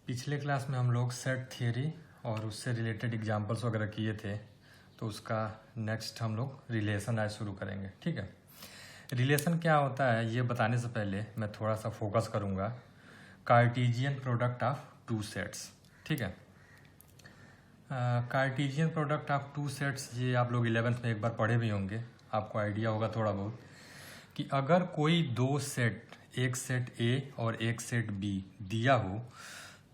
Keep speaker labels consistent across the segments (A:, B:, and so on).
A: पिछले क्लास में हम लोग सेट थियरी और उससे रिलेटेड एग्जांपल्स वगैरह किए थे, तो उसका नेक्स्ट हम लोग रिलेशन आज शुरू करेंगे। ठीक है, रिलेशन क्या होता है ये बताने से पहले मैं थोड़ा सा फोकस करूँगा Cartesian product of two sets. ठीक है, Cartesian product of two sets ये आप लोग 11th में एक बार पढ़े भी होंगे, आपको आइडिया होगा थोड़ा बहुत कि अगर कोई दो सेट, एक सेट ए और एक सेट बी दिया हो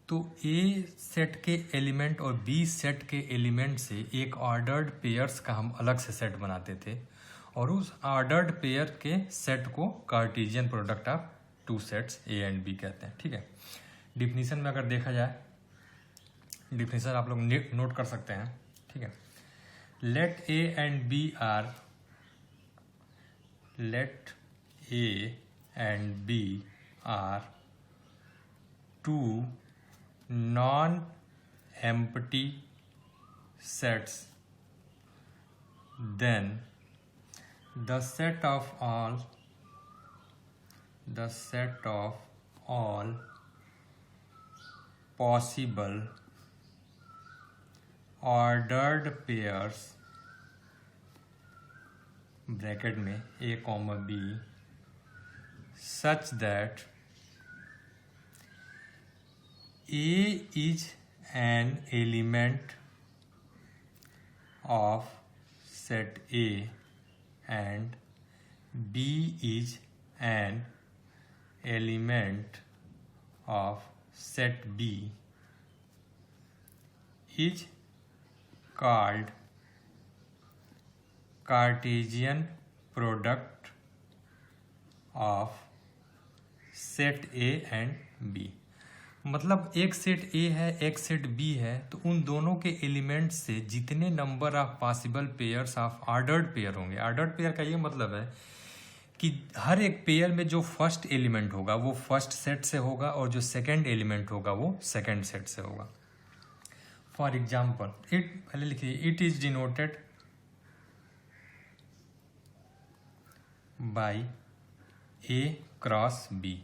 A: तो ए सेट के एलिमेंट और बी सेट के एलिमेंट से एक ऑर्डर्ड पेयर्स का हम अलग से सेट बनाते थे और उस ऑर्डर्ड पेयर के सेट को Cartesian product of two sets A and B कहते हैं। ठीक है, डिफिनीशन में अगर देखा जाए, डिफिनीशन आप लोग नोट कर सकते हैं। ठीक है, let A and B are, let A and B are two non-empty sets, then the set of all possible ordered pairs bracket में a comma b such that A is an element of set A and B is an element of set B is called Cartesian product of set A and B। मतलब एक set ए है एक set B है, तो उन दोनों के elements से जितने number of possible pairs of ordered pair होंगे, ऑर्डर्ड पेयर का ये मतलब है कि हर एक पेयर में जो फर्स्ट एलिमेंट होगा वो फर्स्ट सेट से होगा और जो सेकंड एलिमेंट होगा वो सेकंड सेट से होगा। फॉर एग्जाम्पल, इट पहले लिखिए, it is denoted by A cross B.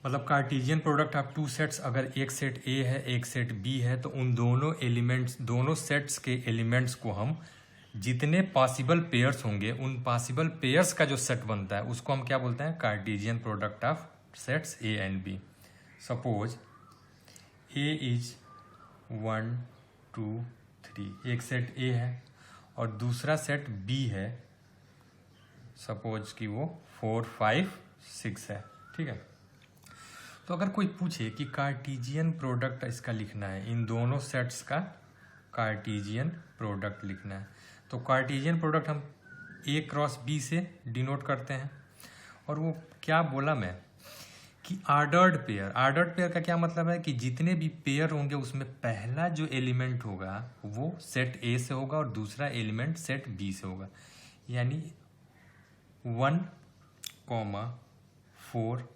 A: मतलब Cartesian product of two sets, अगर एक सेट ए है एक सेट बी है तो उन दोनों एलिमेंट्स, दोनों सेट्स के एलिमेंट्स को हम जितने पॉसिबल पेयर्स होंगे उन पॉसिबल पेयर्स का जो सेट बनता है उसको हम क्या बोलते हैं, Cartesian product of sets A and B. Suppose A is 1 2 3, एक सेट ए है और दूसरा सेट बी है, सपोज कि वो 4 5 6 है। ठीक है, तो अगर कोई पूछे कि कार्टेशियन प्रोडक्ट इसका लिखना है, इन दोनों सेट्स का कार्टेशियन प्रोडक्ट लिखना है, तो कार्टेशियन प्रोडक्ट हम ए क्रॉस बी से डिनोट करते हैं। और वो क्या बोला मैं कि ऑर्डर्ड पेयर, ऑर्डर्ड पेयर का क्या मतलब है कि जितने भी पेयर होंगे उसमें पहला जो एलिमेंट होगा वो सेट ए से होगा और दूसरा एलिमेंट सेट बी से होगा। यानी 1 4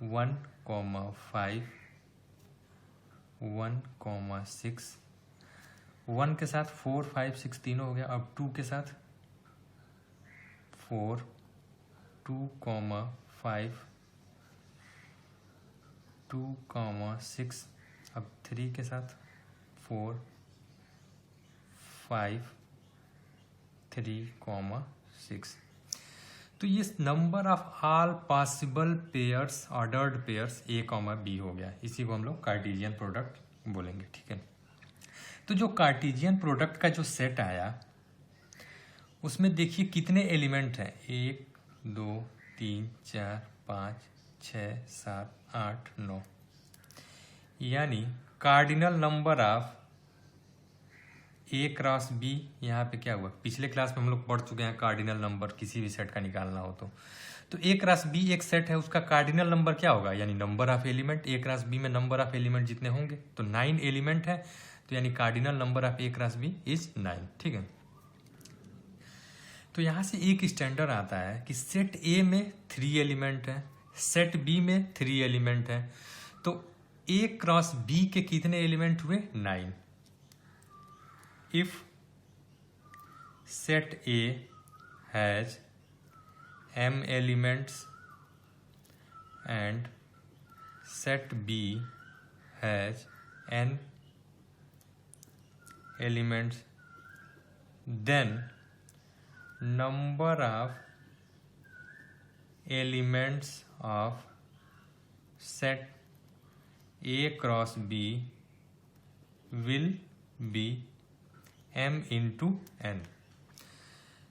A: 1 5 1 6, 1 के साथ 4 5 6 तीनों हो गया। अब 2 के साथ 4 2 5 2 6, अब 3 के साथ 4 5 3 6। तो ये number of all possible pairs, ordered pairs A comma B हो गया, इसी को हम लोग कार्टेशियन प्रोडक्ट बोलेंगे। ठीक है, तो जो कार्टेशियन प्रोडक्ट का जो सेट आया उसमें देखिए कितने एलिमेंट हैं, 1 2 3 4 5 6 7 8 9, यानी cardinal number of A cross B. यहाँ पे क्या हुआ, पिछले क्लास में हम लोग पढ़ चुके हैं कार्डिनल नंबर किसी भी सेट का निकालना हो तो ए क्रॉस बी एक सेट है, उसका कार्डिनल नंबर क्या होगा, यानी number of element. A cross B में नंबर ऑफ एलिमेंट जितने होंगे तो 9 एलिमेंट है, तो यानी cardinal number of A cross B is 9। ठीक है, तो यहाँ से एक स्टैंडर्ड आता है कि सेट ए में 3 एलिमेंट है, सेट बी में 3 एलिमेंट है, तो ए क्रॉस बी के कितने एलिमेंट हुए, 9। If set A has m elements and set B has n elements, then number of elements of set A cross B will be m into n।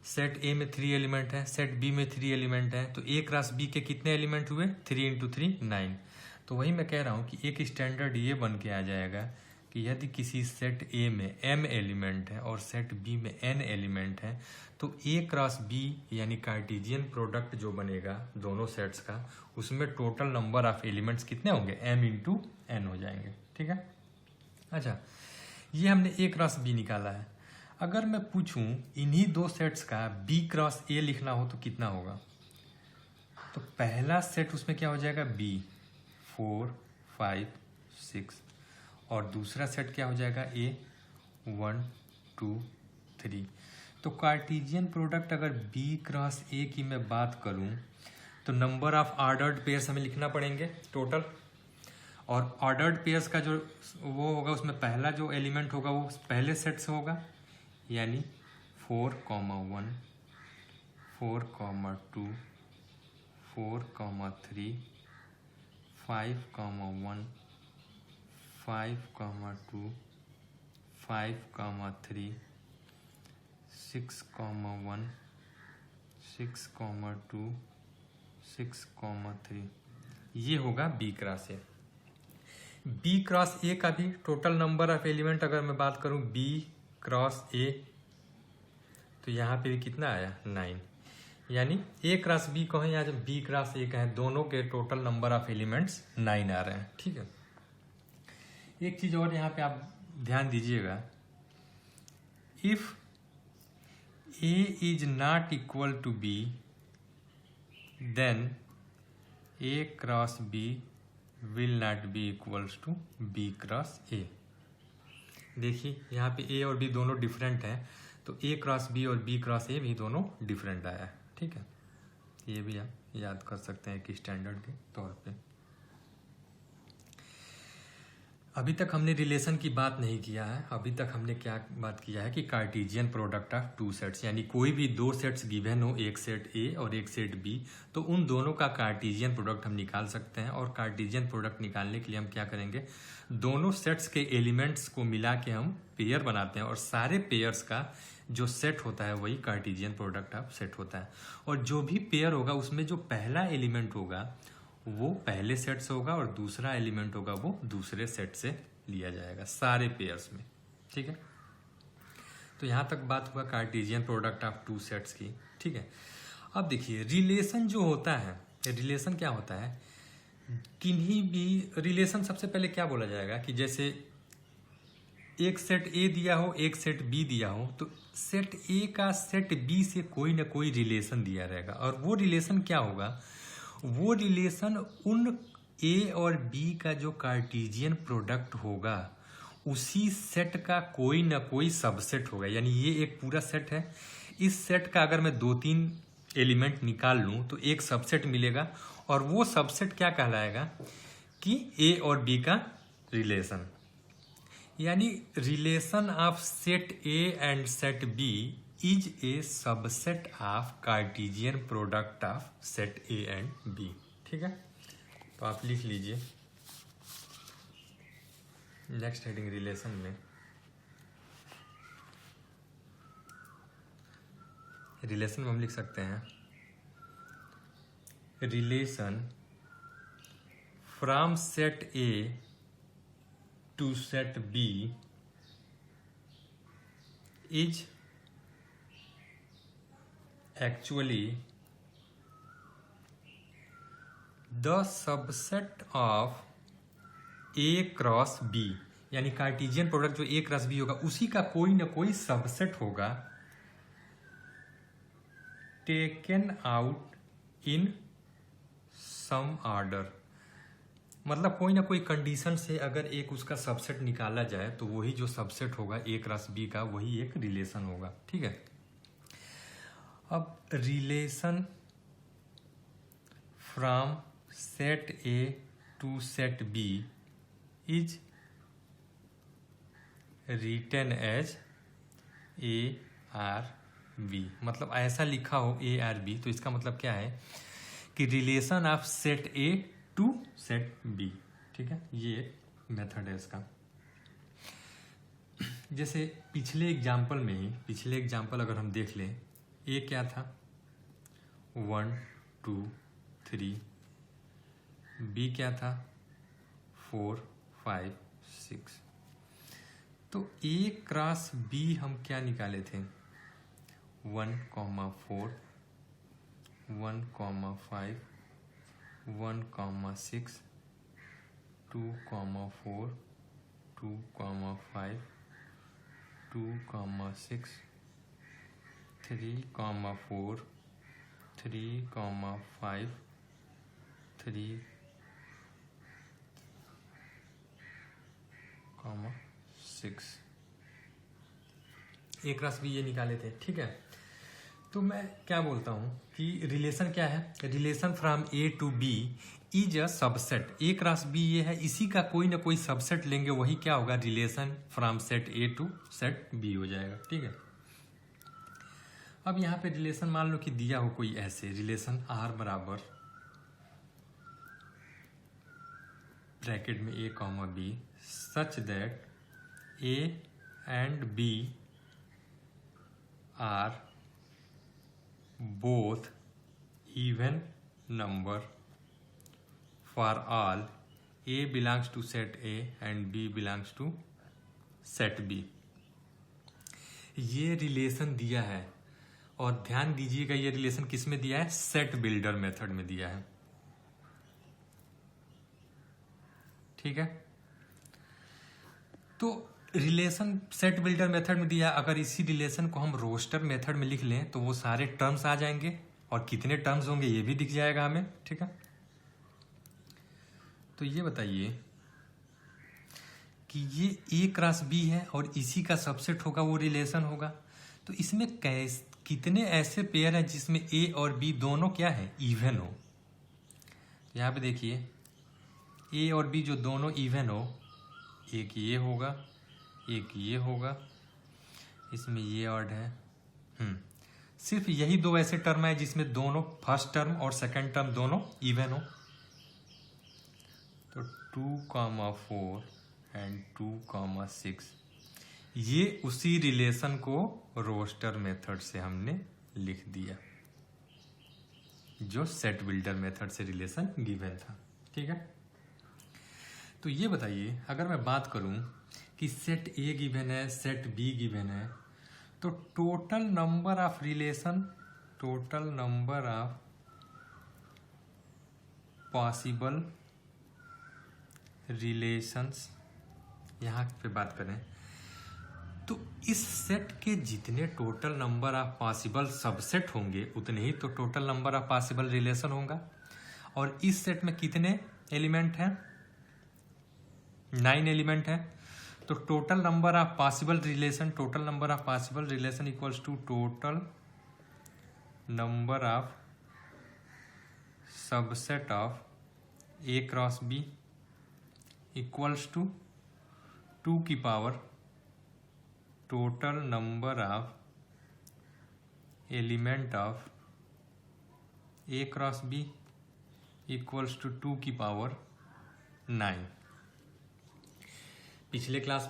A: Set ए में 3 element है, set B में 3 element है, तो A cross B के कितने element हुए? 3 into 3 9। तो वही मैं कह रहा हूँ कि एक स्टैंडर्ड ये बन के आ जाएगा कि यदि किसी सेट ए में m एलिमेंट है और सेट बी में n एलिमेंट है तो ए क्रॉस बी यानी कार्टेशियन प्रोडक्ट जो बनेगा दोनों सेट्स का, उसमें टोटल नंबर ऑफ एलिमेंट्स कितने होंगे? m इंटू n हो जाएंगे। ठीक है। अच्छा, ये हमने ए क्रॉस बी निकाला है। अगर मैं पूछूं इन्हीं दो सेट्स का b क्रॉस a लिखना हो तो कितना होगा? तो पहला सेट उसमें क्या हो जाएगा? b 4 5 6 और दूसरा सेट क्या हो जाएगा? a 1 2 3। तो कार्टेशियन प्रोडक्ट अगर b क्रॉस a की मैं बात करूं तो नंबर ऑफ ऑर्डर्ड पेयर्स हमें लिखना पड़ेंगे टोटल, और ऑर्डर्ड पेयर्स का जो वो होगा उसमें पहला जो एलिमेंट होगा वो पहले सेट से होगा, यानी 4, 1 4, 2 4, 3 5, 1 5, 2 5, 3 6, 1 6, 2 6, 3। ये होगा B cross A. B cross A का भी टोटल नंबर ऑफ एलिमेंट अगर मैं बात करूं बी क्रॉस ए तो यहाँ पे भी कितना आया? 9। यानी ए क्रॉस बी कहें या जब बी क्रॉस ए कहें, दोनों के टोटल नंबर ऑफ एलिमेंट्स 9 आ रहे हैं। ठीक है। एक चीज और यहाँ पे आप ध्यान दीजिएगा, if A is not equal to B then A cross B will not be equals to B cross A. देखिए यहाँ पे ए और बी दोनों डिफरेंट हैं, तो ए क्रॉस बी और बी क्रॉस ए भी दोनों डिफरेंट आया है। ठीक है, ये भी आप याद कर सकते हैं कि स्टैंडर्ड के तौर पे। अभी तक हमने रिलेशन की बात नहीं किया है। अभी तक हमने क्या बात किया है कि Cartesian product of two sets, यानी कोई भी दो सेट्स गिवन हो, एक सेट ए और एक सेट बी, तो उन दोनों का कार्टेशियन प्रोडक्ट हम निकाल सकते हैं। और कार्टेशियन प्रोडक्ट निकालने के लिए हम क्या करेंगे? दोनों सेट्स के एलिमेंट्स को मिला के हम पेयर बनाते हैं और सारे पेयर्स का जो सेट होता है वही कार्टेशियन प्रोडक्ट ऑफ सेट होता है। और जो भी पेयर होगा उसमें जो पहला एलिमेंट होगा वो पहले सेट से होगा और दूसरा एलिमेंट होगा वो दूसरे सेट से लिया जाएगा सारे पेयर्स में। ठीक है, तो यहां तक बात हुआ Cartesian product of two sets की। ठीक है, अब देखिए रिलेशन जो होता है, रिलेशन क्या होता है? किन्हीं भी रिलेशन सबसे पहले क्या बोला जाएगा कि जैसे एक सेट ए दिया हो, एक सेट बी दिया हो, तो सेट ए का सेट बी से कोई ना कोई रिलेशन दिया रहेगा। और वो रिलेशन क्या होगा? वो रिलेशन उन ए और बी का जो कार्टेशियन प्रोडक्ट होगा उसी सेट का कोई ना कोई सबसेट होगा। यानी ये एक पूरा सेट है, इस सेट का अगर मैं 2-3 एलिमेंट निकाल लूं तो एक सबसेट मिलेगा, और वो सबसेट क्या कहलाएगा कि ए और बी का रिलेशन। यानी relation of set A and set B is a subset of cartesian product of set A and B. ठीक है, तो आप लिख लीजिए नेक्स्ट हेडिंग रिलेशन में, रिलेशन में हम लिख सकते हैं relation from set A to set B is actually the subset of A cross B। यानी कार्टेशियन प्रोडक्ट जो A क्रॉस B होगा उसी का कोई ना कोई सबसेट होगा taken out in some order. मतलब कोई ना कोई कंडीशन से अगर एक उसका सबसेट निकाला जाए तो वही जो सबसेट होगा A क्रॉस B का वही एक रिलेशन होगा। ठीक है, अब relation from set A to set B is written as A R B, मतलब ऐसा लिखा हो ए आर बी, तो इसका मतलब क्या है कि relation of set A to set B. ठीक है, ये मेथड है इसका। जैसे पिछले एग्जाम्पल अगर हम देख लें, ए क्या था 1 2 3, बी क्या था 4 5 6। तो ए क्रॉस बी हम क्या निकाले थे 1 4 1 5 1 6 2 4 2 5 2 6 3 4 3 5 3 6, ए क्रॉस बी ये निकाले थे। ठीक है, तो मैं क्या बोलता हूं कि रिलेशन क्या है, relation from A to B is a subset. A cross B ये है, इसी का कोई ना कोई सबसेट लेंगे, वही क्या होगा relation from set A to set B हो जाएगा। ठीक है, अब यहां पे रिलेशन मान लो कि दिया हो कोई ऐसे रिलेशन आर बराबर ब्रैकेट में A comma B such that A and B are both even number for all a belongs to set A and B belongs to set B। ये रिलेशन दिया है, और ध्यान दीजिएगा ये रिलेशन किस में दिया है, सेट बिल्डर मेथड में दिया है। ठीक है, तो रिलेशन सेट बिल्डर मेथड में दिया, अगर इसी रिलेशन को हम रोस्टर मेथड में लिख लें तो वो सारे टर्म्स आ जाएंगे, और कितने टर्म्स होंगे ये भी दिख जाएगा हमें। ठीक है, तो ये बताइए कि ये ए क्रॉस बी है और इसी का सबसेट होगा वो रिलेशन होगा, तो इसमें कितने ऐसे पेयर हैं जिसमें ए और बी दोनों क्या है इवन हो। यहाँ पे देखिए ए और बी जो दोनों इवन हो, एक ये होगा एक ये होगा, इसमें ये ऑड है। सिर्फ यही दो ऐसे टर्म है जिसमें दोनों फर्स्ट टर्म और सेकंड टर्म दोनों इवन हो, तो 2 4 एंड 2 6 ये उसी रिलेशन को रोस्टर मेथड से हमने लिख दिया जो सेट बिल्डर मेथड से रिलेशन गिवन था। ठीक है, तो ये बताइए अगर मैं बात करूं कि सेट ए गिवन है सेट बी गिवन है, तो total number of relation, total number of possible relations यहाँ पे बात करें तो इस सेट के जितने total number of possible subset होंगे उतने ही तो total number of possible relation होगा। और इस सेट में कितने एलिमेंट हैं 9 एलिमेंट हैं, तो total number of possible relation, total number of possible relation equals to total number of subset of A cross B equals to 2 की power total number of element of A cross B equals to 2 की power 9। पिछले class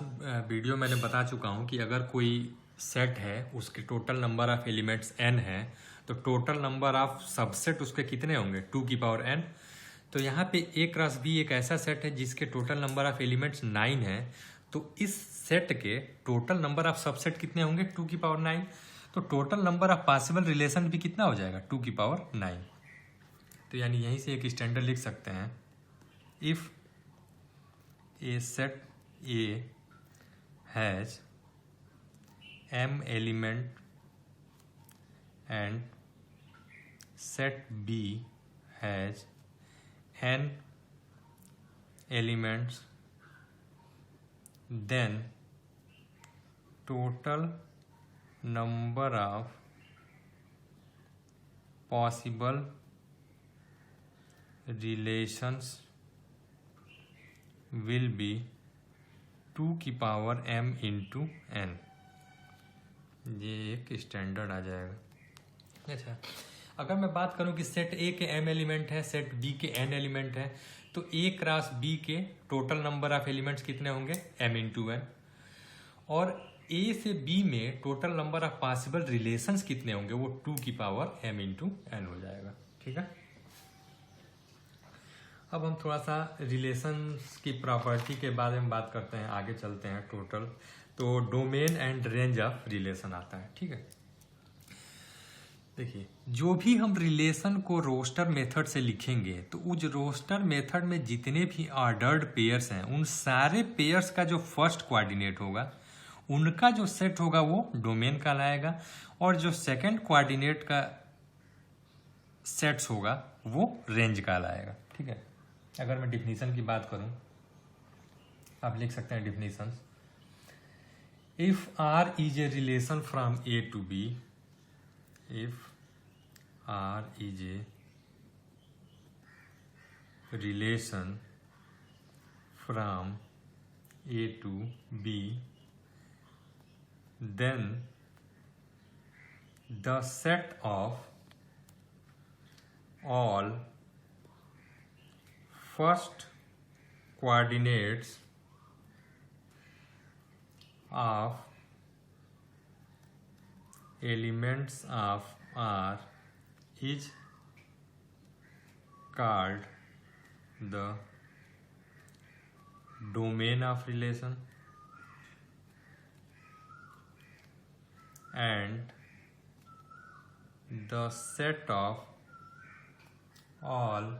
A: video मैंने बता चुका हूं कि अगर कोई सेट है उसके total number of elements n है तो टोटल नंबर ऑफ सबसेट उसके कितने होंगे 2 की पावर n। तो यहाँ पे ए क्रॉस बी एक ऐसा सेट है जिसके टोटल नंबर ऑफ एलिमेंट्स 9 है, तो इस सेट के टोटल नंबर ऑफ सबसेट कितने होंगे 2 की पावर 9। तो total number of possible relation भी कितना हो जाएगा 2 की पावर 9। तो यानी यहीं से एक स्टैंडर्ड लिख सकते हैं, if A set A has m element and set B has n elements, then total number of possible relations will be 2 की पावर m इंटू एन। ये एक स्टैंडर्ड आ जाएगा। अच्छा, अगर मैं बात करूं कि सेट ए के m एलिमेंट है, सेट बी के n एलिमेंट है, तो a क्रॉस b के टोटल नंबर ऑफ एलिमेंट्स कितने होंगे? m into N. और a से b में total number of possible relations कितने होंगे? वो 2 की पावर m इंटू एन हो जाएगा। ठीक है, अब हम थोड़ा सा रिलेशंस की प्रॉपर्टी के बारे में बात करते हैं, आगे चलते हैं। टोटल तो domain and range of relation आता है। ठीक है, देखिए, जो भी हम रिलेशन को रोस्टर मेथड से लिखेंगे तो उस रोस्टर मेथड में जितने भी ऑर्डर्ड पेयर्स हैं, उन सारे पेयर्स का जो फर्स्ट कोऑर्डिनेट होगा, उनका जो सेट होगा वो डोमेन कहलाएगा, और जो सेकंड कोऑर्डिनेट का सेट्स होगा वो रेंज कहलाएगा। ठीक है, अगर मैं डिफिनीशन की बात करूं, आप लिख सकते हैं definition. If R is a relation from A to B, if R is a relation from A to B, then the set of all first coordinates of elements of R is called the domain of relation, and the set of all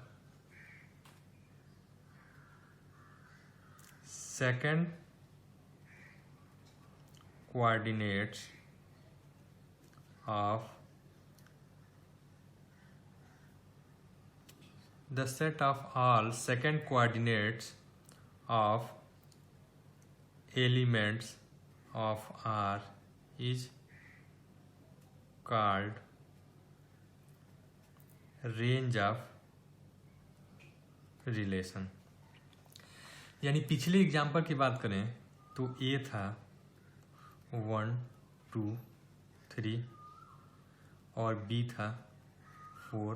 A: second coordinates of the set of all second coordinates of elements of R is called range of relation। यानी पिछले example की बात करें तो A था 1 2 3 और B था 4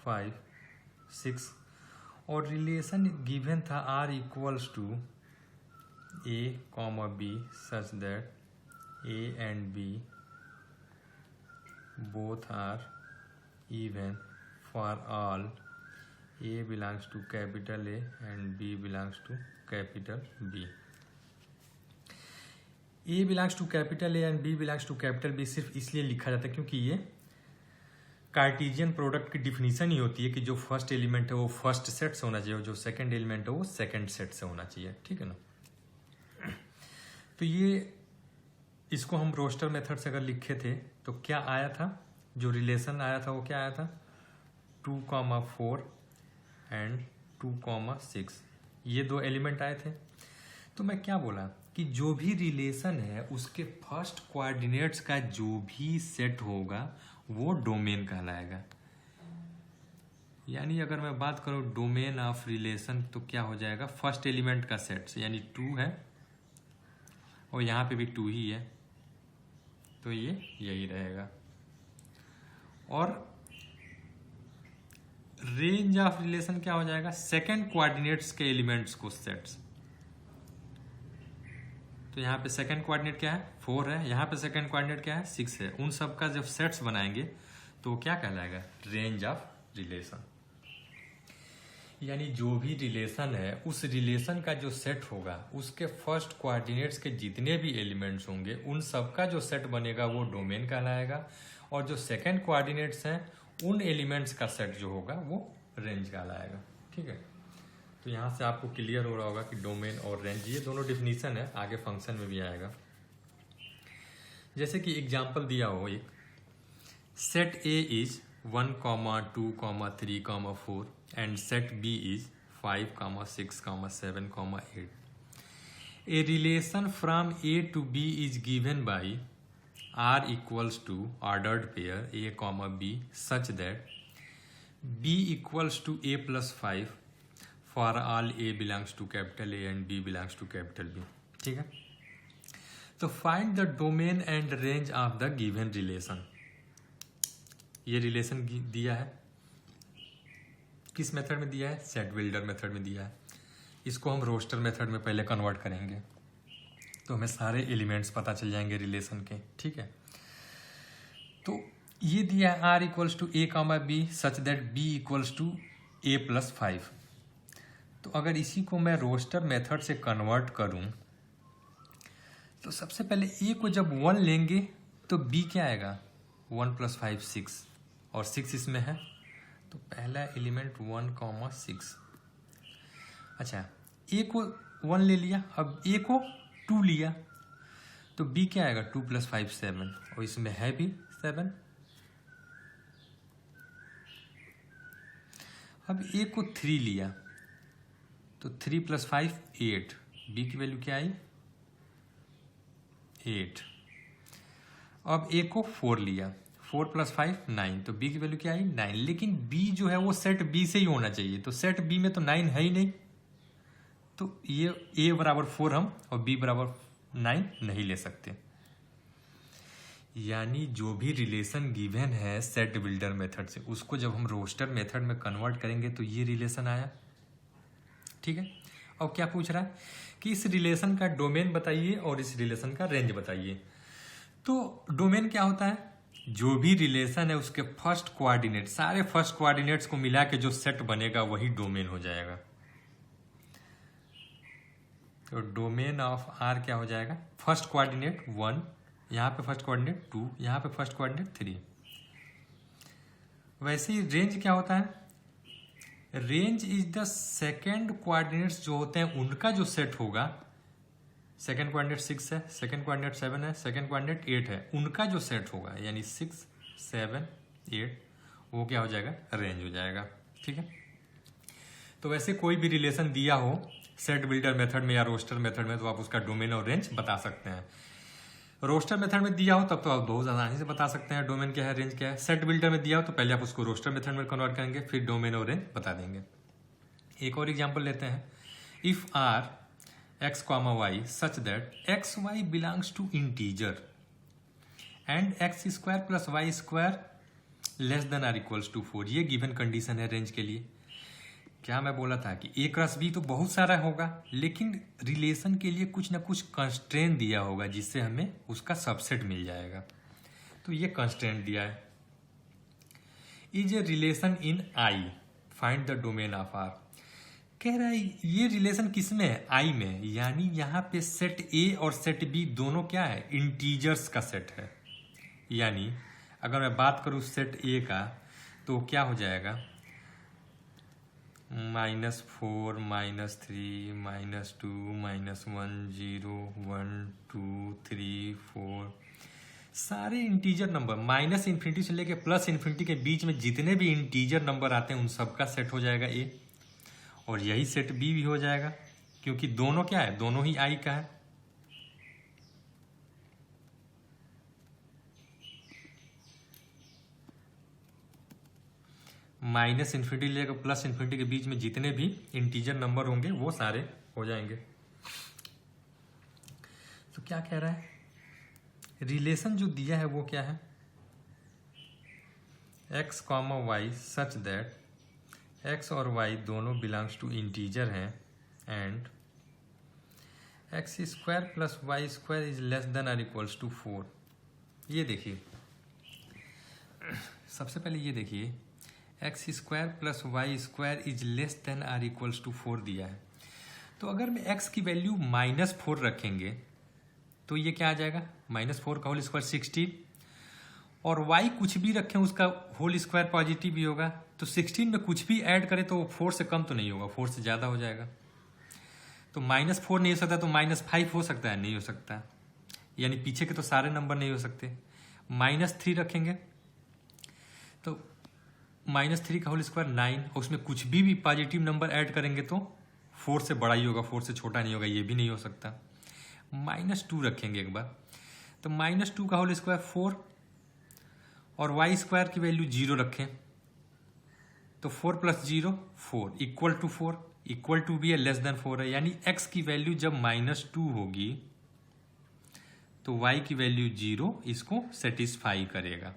A: 5 6, और रिलेशन गिवन था R equals to A comma B such that A and B both are even for all A belongs to capital A and B belongs to capital B। A belongs to capital A and B belongs to capital B सिर्फ इसलिए लिखा जाता है क्योंकि ये cartesian product की definition ही होती है कि जो फर्स्ट एलिमेंट है वो फर्स्ट सेट से होना चाहिए और जो सेकंड एलिमेंट है वो सेकंड सेट से होना चाहिए। ठीक है ना, तो ये इसको हम रोस्टर मेथड से अगर लिखे थे तो क्या आया था? जो रिलेशन आया था वो क्या आया था? 2,4 एंड 2,6, ये दो एलिमेंट आए थे। तो मैं क्या बोला कि जो भी रिलेशन है उसके फर्स्ट कोऑर्डिनेट्स का जो भी सेट होगा वो डोमेन कहलाएगा। यानी अगर मैं बात करूं डोमेन ऑफ रिलेशन तो क्या हो जाएगा? फर्स्ट एलिमेंट का सेट, यानी 2 है और यहाँ पे भी 2 ही है, तो ये यही रहेगा। और रेंज ऑफ रिलेशन क्या हो जाएगा? सेकंड कोऑर्डिनेट्स के एलिमेंट्स को सेट्स। तो यहाँ पे सेकंड कोऑर्डिनेट क्या है? 4 है, यहाँ पे सेकंड कोऑर्डिनेट क्या है? 6 है। उन सब का जब सेट्स बनाएंगे तो क्या कहलाएगा? Range of relation. यानी जो भी रिलेशन है उस रिलेशन का जो सेट होगा उसके फर्स्ट कोऑर्डिनेट्स के जितने भी एलिमेंट्स होंगे उन सब का जो सेट बनेगा वो डोमेन कहलाएगा, और जो सेकंड कोऑर्डिनेट्स हैं उन एलिमेंट्स का सेट जो होगा वो रेंज कहलाएगा। ठीक है, तो यहाँ से आपको क्लियर हो रहा होगा कि डोमेन और रेंज ये दोनों डिफिनीशन है, आगे फंक्शन में भी आएगा। जैसे कि एग्जांपल दिया हो, एक set A is 1, 2, 3, 4 and set B is 5, 6, 7, 8. A relation from A to B is given by R equals to ordered pair A, B such that B equals to A plus 5 for all A belongs to capital A and B belongs to capital B. ठीक है, तो find the domain and range of the given relation. ये relation दिया है, किस method में दिया है? सेट बिल्डर मेथड में दिया है। इसको हम रोस्टर मेथड में पहले कन्वर्ट करेंगे तो हमें सारे एलिमेंट्स पता चल जाएंगे रिलेशन के। ठीक है, तो ये दिया है R equals to A comma B such that B equals to A plus 5। तो अगर इसी को मैं रोस्टर मेथड से कन्वर्ट करूं तो सबसे पहले ए को जब 1 लेंगे तो बी क्या आएगा? 1 + 5 6 और 6 इसमें है, तो पहला एलिमेंट 1, 6। अच्छा, ए को 1 ले लिया, अब ए को 2 लिया तो बी क्या आएगा? 2 + 5 7 और इसमें है भी 7। अब ए को 3 लिया तो 3 + 5 8, बी की वैल्यू क्या आई? 8। अब ए को 4 लिया, 4 + 5 9, तो बी की वैल्यू क्या आई? 9। लेकिन बी जो है वो सेट बी से ही होना चाहिए, तो सेट बी में तो 9 है ही नहीं, तो ये a बराबर 4 हम और b बराबर 9 नहीं ले सकते। यानी जो भी रिलेशन गिवन है सेट बिल्डर मेथड से, उसको जब हम रोस्टर मेथड में कन्वर्ट करेंगे तो ये रिलेशन आया। ठीक है, अब क्या पूछ रहा है कि इस रिलेशन का डोमेन बताइए और इस रिलेशन का रेंज बताइए। तो डोमेन क्या होता है? जो भी रिलेशन है उसके फर्स्ट कोऑर्डिनेट, सारे फर्स्ट कोऑर्डिनेट्स को मिला के जो सेट बनेगा वही डोमेन हो जाएगा। तो डोमेन ऑफ आर क्या हो जाएगा? फर्स्ट कोऑर्डिनेट 1, यहाँ पे फर्स्ट कोऑर्डिनेट 2, यहाँ पे फर्स्ट कोऑर्डिनेट 3। वैसे ही रेंज क्या होता है? Range is the second coordinates जो होते हैं उनका जो सेट होगा। सेकेंड कोऑर्डिनेट 6 है, सेकेंड कोऑर्डिनेट 7 है, सेकेंड कोऑर्डिनेट 8 है, उनका जो सेट होगा यानी 6, 7, 8 वो क्या हो जाएगा? रेंज हो जाएगा। ठीक है, तो वैसे कोई भी रिलेशन दिया हो सेट बिल्डर मेथड में या रोस्टर मेथड में तो आप उसका डोमेन और रेंज बता सकते हैं। रोस्टर मेथड में दिया हो तब तो आप बहुत आसानी से बता सकते हैं डोमेन क्या है, रेंज क्या है। सेट बिल्डर में दिया हो तो पहले आप उसको रोस्टर मेथड में कन्वर्ट करेंगे, फिर डोमेन और रेंज बता देंगे। एक और एग्जांपल लेते हैं। If R x, y such that x, y belongs to integer and x square plus y square less than or equals to 4, ये गिवन कंडीशन है रेंज के लिए। क्या मैं बोला था कि a क्रॉस b तो बहुत सारा होगा, लेकिन रिलेशन के लिए कुछ ना कुछ कंस्ट्रेंट दिया होगा जिससे हमें उसका सबसेट मिल जाएगा। तो ये कंस्ट्रेंट दिया है, is a relation in I, find the domain of R. कह रहा है ये रिलेशन किस में है? आई में, यानी यहाँ पे सेट ए और सेट बी दोनों क्या है? इंटीजर्स का सेट है। यानी अगर मैं बात करूँ सेट ए का तो क्या हो जाएगा? -4, -3, -2, -1, 0, 1, 2, 3, 4 सारे इंटीजर नंबर -∞ से लेके +∞ के बीच में जितने भी इंटीजर नंबर आते हैं उन सबका सेट हो जाएगा ए, और यही सेट बी भी हो जाएगा क्योंकि दोनों क्या है? दोनों ही आई का है। -∞ लेकर +∞ के बीच में जितने भी इंटीजर नंबर होंगे वो सारे हो जाएंगे। तो क्या कह रहा है? रिलेशन जो दिया है वो क्या है? x, y such that x और y दोनों बिलोंग्स टू इंटीजर हैं and x square plus Y square is less than और इक्वल्स टू 4। ये देखिए, सबसे पहले ये देखिए x square plus Y square is less than और इक्वल्स टू 4 दिया है। तो अगर मैं x की वैल्यू -4 रखेंगे तो ये क्या आ जाएगा? -4 का होल स्क्वायर 16, और y कुछ भी रखें उसका होल स्क्वायर पॉजिटिव भी होगा, तो 16 में कुछ भी ऐड करें तो 4 से कम तो नहीं होगा, 4 से ज़्यादा हो जाएगा। तो -4 नहीं हो सकता तो -5 हो सकता है? नहीं हो सकता, यानी पीछे के तो सारे नंबर नहीं हो सकते। -3 रखेंगे तो -3 का होल स्क्वायर 9, और उसमें कुछ भी पॉजिटिव नंबर ऐड करेंगे तो 4 से बड़ा ही होगा, 4 से छोटा नहीं होगा, ये भी नहीं हो सकता। -2 रखेंगे एक बार, तो -2 का होल स्क्वायर 4, और वाई स्क्वायर की वैल्यू 0 रखें तो 4 + 0 4 इक्वल टू 4, इक्वल टू भी है, लेस देन 4 है, यानी x की वैल्यू जब -2 होगी तो y की वैल्यू 0 इसको सेटिस्फाई करेगा,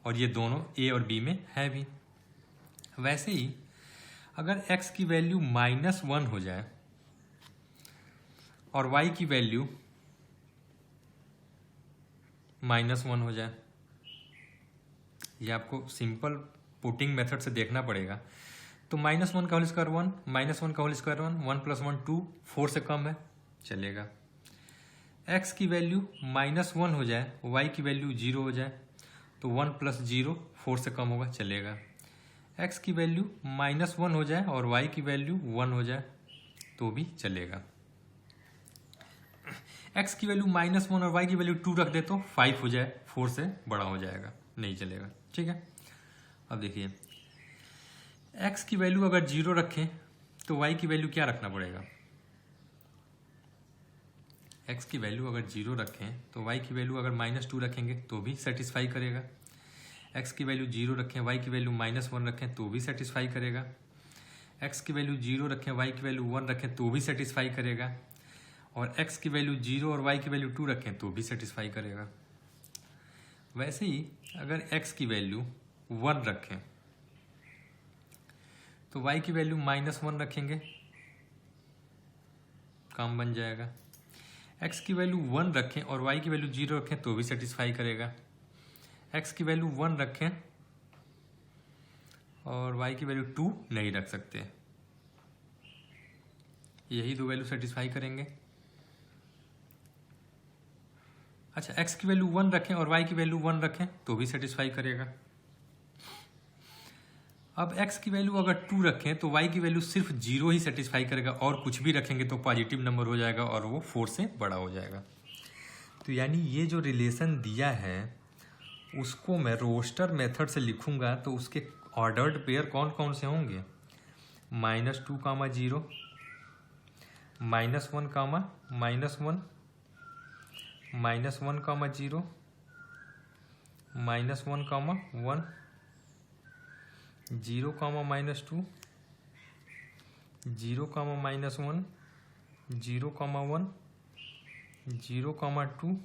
A: और ये दोनों a और b में है भी। वैसे ही अगर x की वैल्यू -1 हो जाए और y की वैल्यू -1 हो जाए, ये आपको सिंपल पुटिंग मेथड से देखना पड़ेगा। तो -1 का होल स्क्वायर 1, -1 का होल स्क्वायर 1, 1 + 1 2, 4 से कम है, चलेगा। x की वैल्यू -1 हो जाए, y की वैल्यू 0 हो जाए, तो 1 + 0 4 से कम होगा, चलेगा। x की वैल्यू -1 हो जाए और y की वैल्यू 1 हो जाए तो भी चलेगा। x की वैल्यू -1 और y की वैल्यू 2 रख दे तो 5 हो जाए, 4 से बड़ा हो जाएगा, नहीं चलेगा। ठीक है, अब देखिए x की वैल्यू अगर 0 रखें तो y की वैल्यू क्या रखना पड़ेगा? x की वैल्यू अगर 0 रखें तो y की वैल्यू अगर -2 रखेंगे तो भी सेटिस्फाई करेगा। x की वैल्यू 0 रखें, y की वैल्यू -1 रखें तो भी सेटिस्फाई करेगा। x की वैल्यू 0 रखें, y की वैल्यू 1 रखें तो भी सेटिस्फाई करेगा। और x की वैल्यू 0 और y की वैल्यू 2 रखें तो भी सेटिस्फाई करेगा। वैसे ही अगर x की वैल्यू 1 रखें तो y की वैल्यू -1 रखेंगे, काम बन जाएगा। x की वैल्यू 1 रखें और y की वैल्यू 0 रखें तो भी सेटिस्फाई करेगा। x की वैल्यू 1 रखें और y की वैल्यू 2 नहीं रख सकते, यही दो वैल्यू सेटिस्फाई करेंगे। अच्छा, x की वैल्यू 1 रखें और y की वैल्यू 1 रखें तो भी सेटिस्फाई करेगा। अब x की वैल्यू अगर 2 रखें तो y की वैल्यू सिर्फ 0 ही सेटिस्फाई करेगा, और कुछ भी रखेंगे तो पॉजिटिव नंबर हो जाएगा और वो 4 से बड़ा हो जाएगा। तो यानी ये जो रिलेशन दिया है उसको मैं रोस्टर मेथड से लिखूंगा तो उसके ऑर्डर्ड पेयर कौन कौन से होंगे? -2, 0, -1, -1, -1, -1, -0, -1, -1, 0, -2, 0, -1, 0, 1, 0, 2,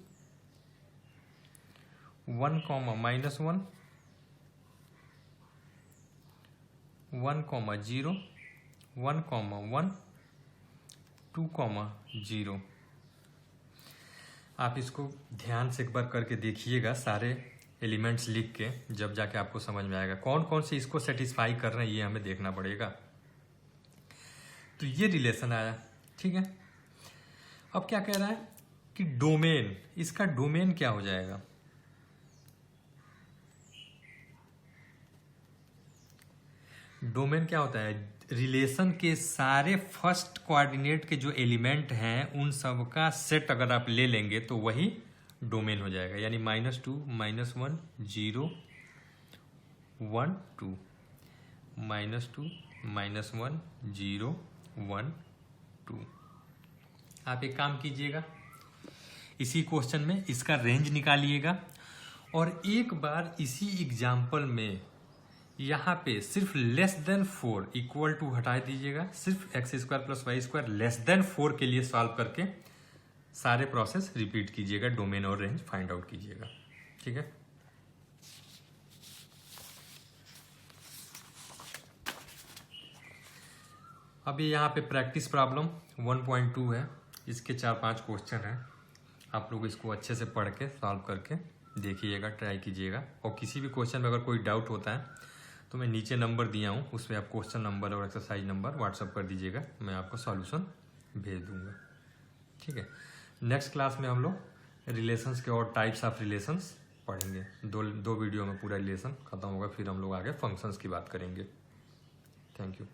A: 1, -1, 1, 0, 1, 1, 2, 0। आप इसको ध्यान से एक बार करके देखिएगा, सारे एलिमेंट्स लिख के, जब जाके आपको समझ में आएगा कौन कौन से इसको सेटिस्फाई कर रहे हैं, ये हमें देखना पड़ेगा। तो ये रिलेशन आया, ठीक है। अब क्या कह रहा है कि डोमेन, इसका डोमेन क्या हो जाएगा? डोमेन क्या होता है? रिलेशन के सारे फर्स्ट कोऑर्डिनेट के जो एलिमेंट हैं उन सब का सेट अगर आप ले लेंगे तो वही डोमेन हो जाएगा। यानी -2, -1, 0, 1, 2, -2, -1, 0, 1, 2। आप एक काम कीजिएगा, इसी क्वेश्चन में इसका रेंज निकालिएगा और एक बार इसी एग्जाम्पल में यहाँ पे सिर्फ <4 इक्वल टू हटा दीजिएगा, सिर्फ x² + y² <4 के लिए सॉल्व करके सारे प्रोसेस रिपीट कीजिएगा, डोमेन और रेंज फाइंड आउट कीजिएगा। ठीक है, अभी यहाँ पे प्रैक्टिस प्रॉब्लम 1.2 है, इसके 4-5 क्वेश्चन हैं। आप लोग इसको अच्छे से पढ़ के सॉल्व करके देखिएगा, ट्राई कीजिएगा। और किसी भी क्वेश्चन में अगर कोई डाउट होता है तो मैं नीचे नंबर दिया हूँ, उसमें आप क्वेश्चन नंबर और एक्सरसाइज नंबर व्हाट्सअप कर दीजिएगा, मैं आपको सॉल्यूशन भेज दूंगा। ठीक है, नेक्स्ट क्लास में हम लोग रिलेशंस के और टाइप्स ऑफ रिलेशंस पढ़ेंगे। दो वीडियो में पूरा रिलेशन खत्म होगा, फिर हम लोग आगे फंक्शंस की बात करेंगे। Thank you.